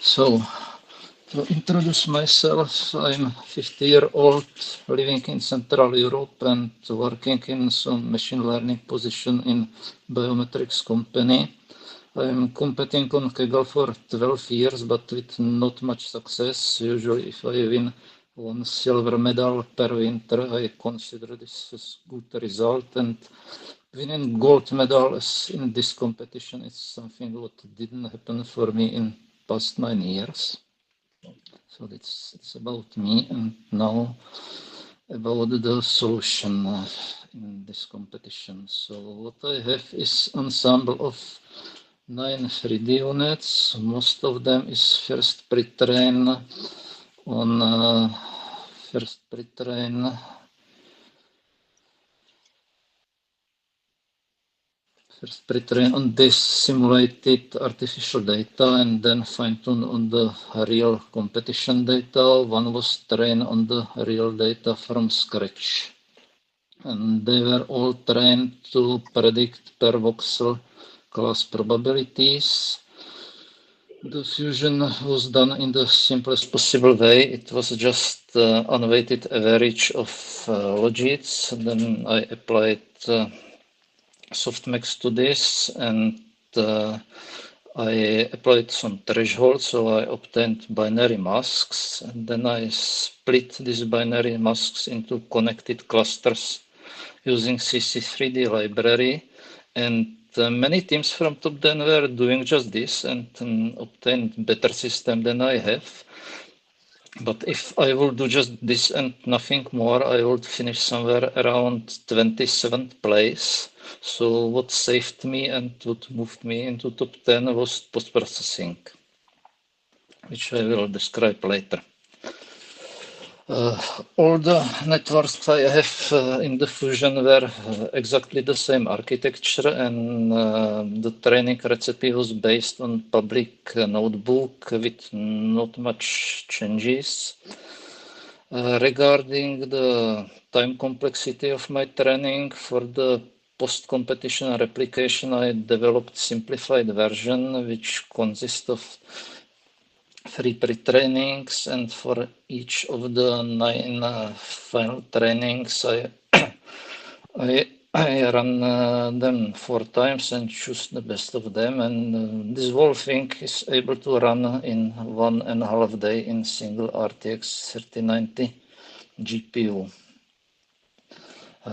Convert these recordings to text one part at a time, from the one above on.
So, to introduce myself, I'm 50-year-old living in Central Europe and working in some machine learning position in biometrics company. I'm competing on Kaggle for 12 years, but with not much success. Usually, if I win 1 silver medal per winter, I consider this as good result. And winning gold medals in this competition is something what didn't happen for me in past 9 years. So it's about me, and now about the solution in this competition. So what I have is ensemble of 9 3D units. Most of them is first pre-trained on this simulated artificial data and then fine-tuned on the real competition data. One was trained on the real data from scratch. And they were all trained to predict per voxel class probabilities. The fusion was done in the simplest possible way. It was just unweighted average of logits. Then I applied softmax to this, and I applied some thresholds, so I obtained binary masks, and then I split these binary masks into connected clusters using CC3D library, and many teams from top 10 were doing just this and obtained better system than I have. But if I will do just this and nothing more, I would finish somewhere around 27th place. So what saved me and what moved me into top 10 was post-processing, which I will describe later. All the networks I have in the fusion were exactly the same architecture, and the training recipe was based on public notebook with not much changes. Regarding the time complexity of my training, for the post-competition replication, I developed simplified version which consists of 3 pre-trainings, and for each of the 9 final trainings, I run them 4 times and choose the best of them, and this whole thing is able to run in 1.5 days in single RTX 3090 GPU.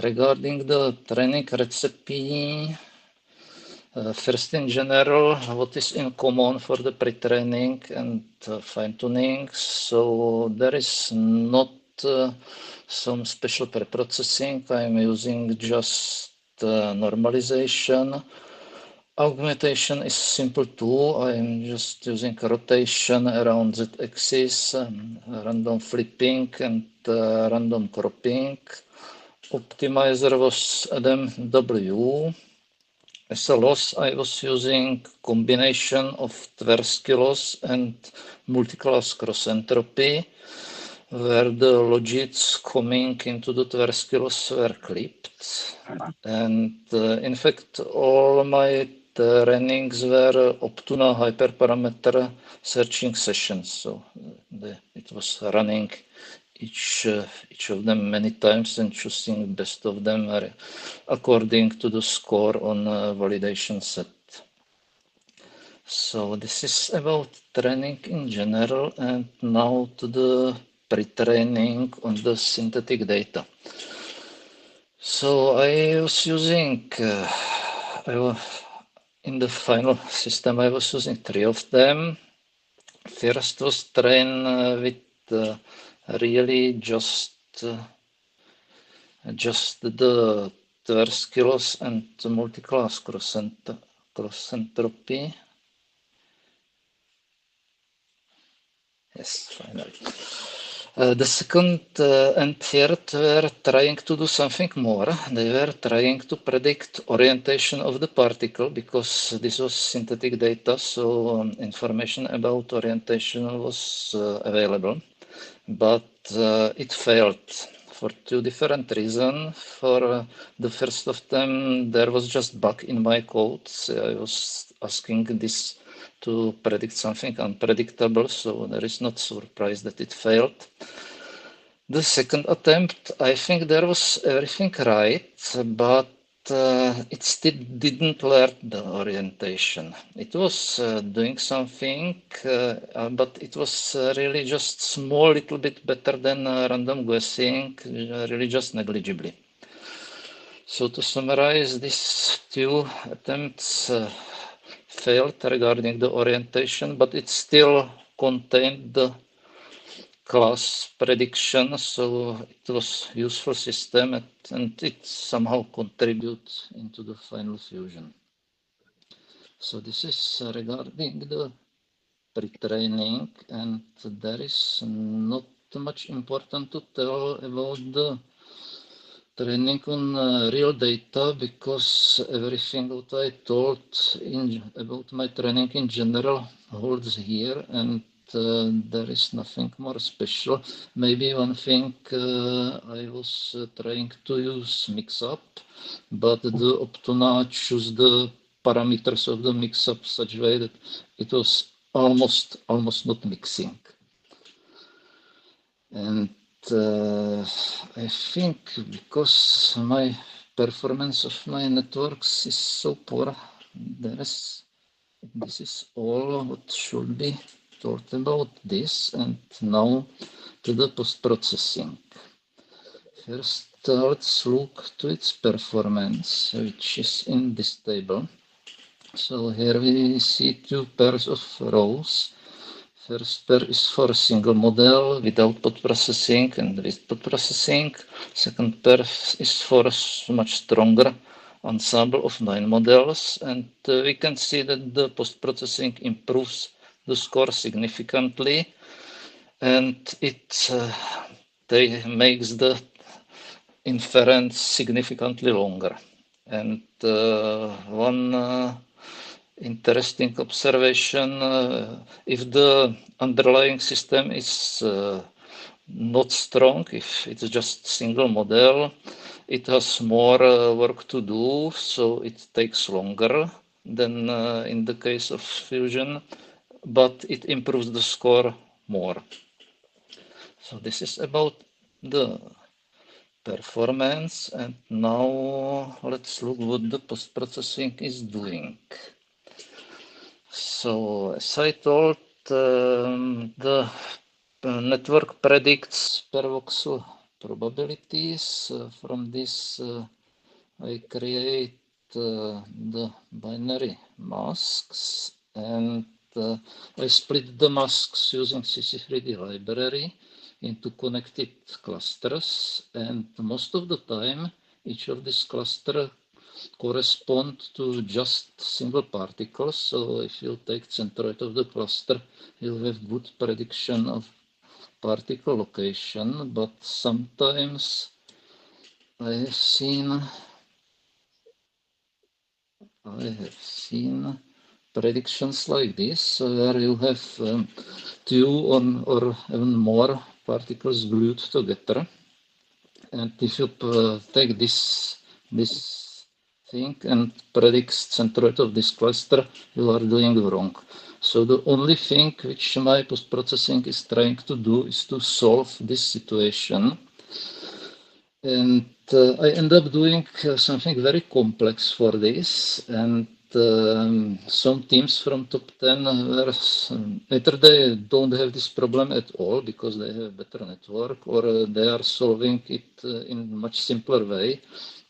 Regarding the training recipe, first, in general, what is in common for the pre-training and fine-tuning? So there is not some special pre-processing. I'm using just normalization. Augmentation is simple too. I'm just using rotation around z-axis, random flipping, and random cropping. Optimizer was ADAMW. As a loss, I was using combination of Tversky loss and multi-class cross entropy, where the logits coming into the Tversky loss were clipped. And in fact, all my trainings were Optuna hyperparameter searching sessions. So it was running each of them many times and choosing best of them according to the score on validation set. So this is about training in general, and now to the pre-training on the synthetic data. So I was using, in the final system, I was using 3 of them. First was trained with really just the Tversky loss and multi-class cross entropy. Yes, finally. The second and third were trying to do something more. They were trying to predict orientation of the particle, because this was synthetic data, so information about orientation was available. But it failed for 2 different reasons. For the first of them, there was just bug in my code. So I was asking this to predict something unpredictable, so there is not surprise that it failed. The second attempt, I think there was everything right, but it still didn't learn the orientation. It was doing something, but it was really just small, little bit better than random guessing, really just negligibly. So to summarize, these two attempts failed regarding the orientation, but it still contained the class prediction, so it was useful system and it somehow contributes into the final fusion. So this is regarding the pre-training, and there is not much important to tell about the training on real data, because everything what I told about my training in general holds here, and there is nothing more special. Maybe one thing, I was trying to use mix-up, but the Optuna choose the parameters of the mix-up such way that it was almost not mixing. And I think because my performance of my networks is so poor, this is all what should be thought about this. And now to the post-processing. First, let's look to its performance, which is in this table. So here we see two pairs of rows. First pair is for a single model without post-processing and with post-processing. Second pair is for a much stronger ensemble of 9 models, and we can see that the post-processing improves the score significantly, and it makes the inference significantly longer. And one interesting observation, if the underlying system is not strong, if it's just single model, it has more work to do, so it takes longer than in the case of fusion, but it improves the score more. So this is about the performance, and now let's look what the post-processing is doing. So as I told, the network predicts per voxel probabilities. From this I create the binary masks, and I split the masks using CZII library into connected clusters, and most of the time each of these clusters correspond to just single particles. So if you take centroid of the cluster, you'll have good prediction of particle location, but sometimes I have seen predictions like this, where you have two or even more particles glued together, and if you take this thing and predicts centroid of this cluster, you are doing wrong. So the only thing which my post-processing is trying to do is to solve this situation. And I end up doing something very complex for this, and some teams from top 10 were either they don't have this problem at all because they have a better network, or they are solving it in much simpler way.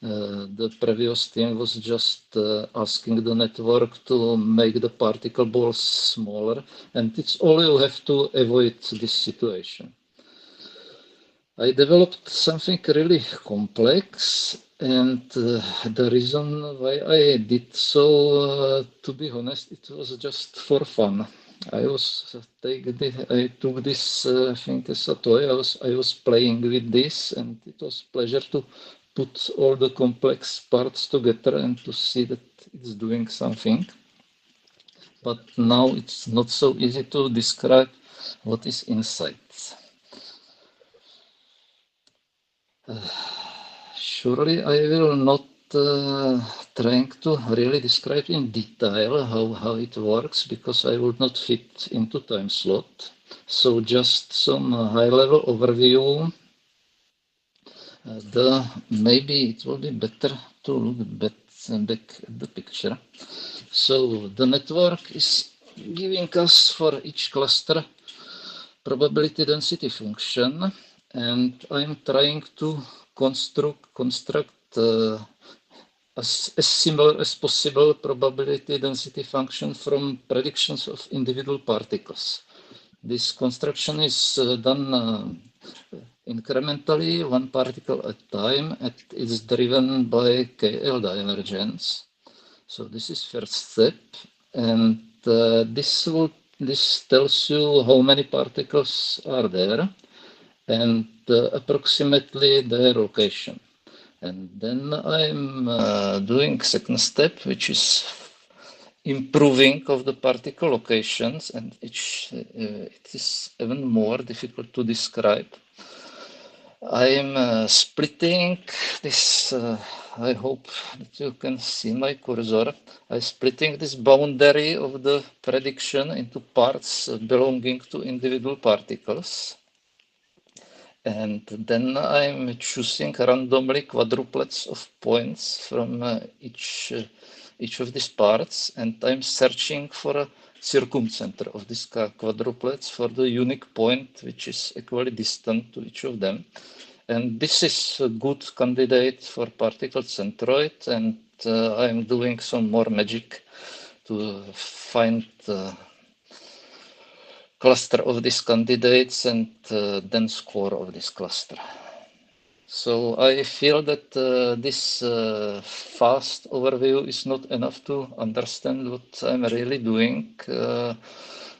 The previous team was just asking the network to make the particle balls smaller, and it's all you have to avoid this situation. I developed something really complex, and the reason why I did so, to be honest, it was just for fun. I took this thing as a toy. I was playing with this, and it was a pleasure to put all the complex parts together and to see that it's doing something. But now it's not so easy to describe what is inside. Surely I will not trying to really describe in detail how it works, because I would not fit into time slot. So just some high-level overview. Maybe it will be better to look back at the picture. So the network is giving us for each cluster probability density function, and I'm trying to construct as similar as possible probability density function from predictions of individual particles. This construction is done incrementally, one particle at a time. It is driven by KL divergence. So this is first step, and this tells you how many particles are there and approximately their location. And then I'm doing second step, which is improving of the particle locations, and it is even more difficult to describe. I'm splitting this, I hope that you can see my cursor. I'm splitting this boundary of the prediction into parts belonging to individual particles. And then I'm choosing randomly quadruplets of points from each of these parts, and I'm searching for a circumcenter of these quadruplets for the unique point which is equally distant to each of them. And this is a good candidate for particle centroid, and I'm doing some more magic to find the cluster of these candidates and then score of this cluster. So I feel that this fast overview is not enough to understand what I'm really doing.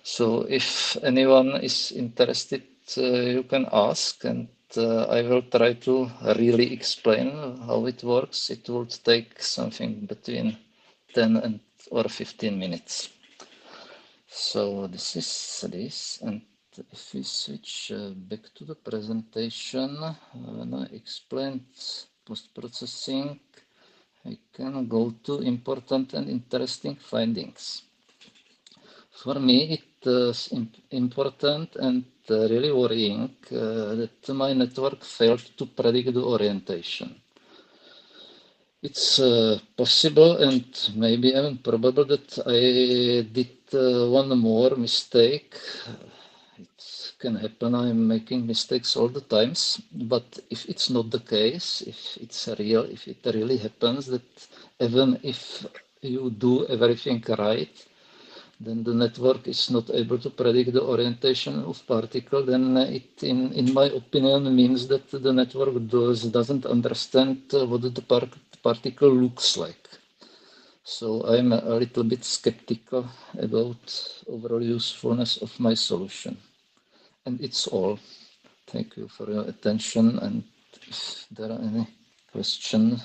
So if anyone is interested, you can ask, and I will try to really explain how it works. It will take something between 10 or 15 minutes. So this is this, and if we switch back to the presentation, when I explained post-processing, I can go to important and interesting findings. For me, it is important and really worrying that my network failed to predict the orientation. It's possible and maybe even probable that I did one more mistake. It can happen. I'm making mistakes all the times. But if it's not the case, if it really happens that even if you do everything right, then the network is not able to predict the orientation of particle, then it, in my opinion, means that the network doesn't understand what the particle looks like. So I'm a little bit skeptical about overall usefulness of my solution. And it's all. Thank you for your attention, and if there are any questions,